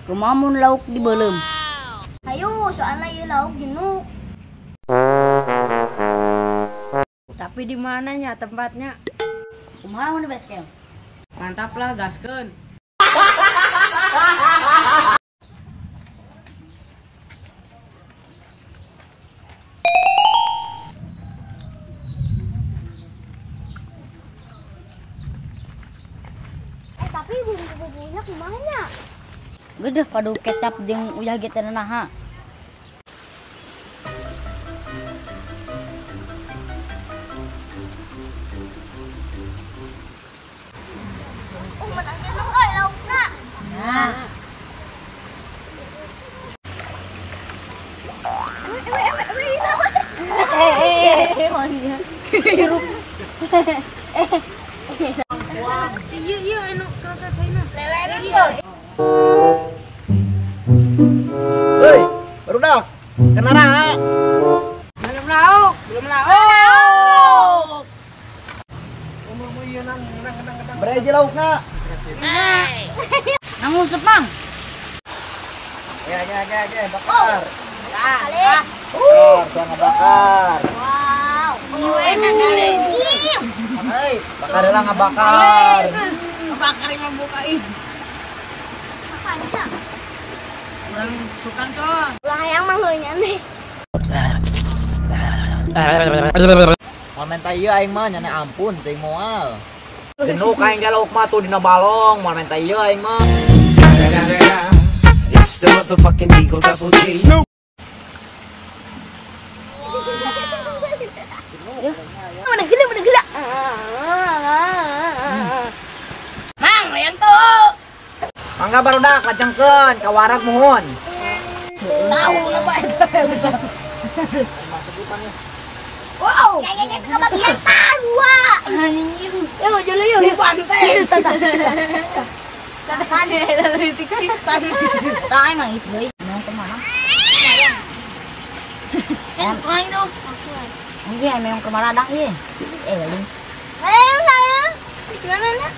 kumaha mun lauk dibeuleum? Ayo, soalnya ieu lauk jenuh. Tapi di mananya tempatnya? Kumaha mun di base camp? Mantap lah, gaskeun. Tapi bumbu-bumbunya kumaha? Gede padu kecap jeung uyah ge teh naha. Menang jenuh euy laukna. Nah, Iya anu kakak China. Lelenan tuh. Hei, barudak. Kenapa? Belum lauk. Bereje laukna. nang ngusep mang. Ya, bakar. Kali. Jangan bakar. Wow. Iya enak kali. Hei, bakar lah ngabakar. Bakar yang bukain. Makan aja. Kurang sukan tuh. Ulah hayang mah heunya nih. Moal menta ieu aing mah nyana ampun teuing moal. Jenuh ka aing ge lauk mah tuh dina balong, moal menta ieu aing mah. It's the motherfucking Eagle Double G. Mana gila. Mang, layan tuh. Mangga barudak kacengkeun ka wareg muhun. Tahu kenapa itu? Wow. Kayaknya itu kebagian tawa. Anjing. Yo, jalo yo. Di pantai. Kan Dari tiksan. Tah emang itu deui. Mau kemana? Main dong. Anjing emang ke Maradak ieu. Lalu Ayo, sayang. Gimana, Nak?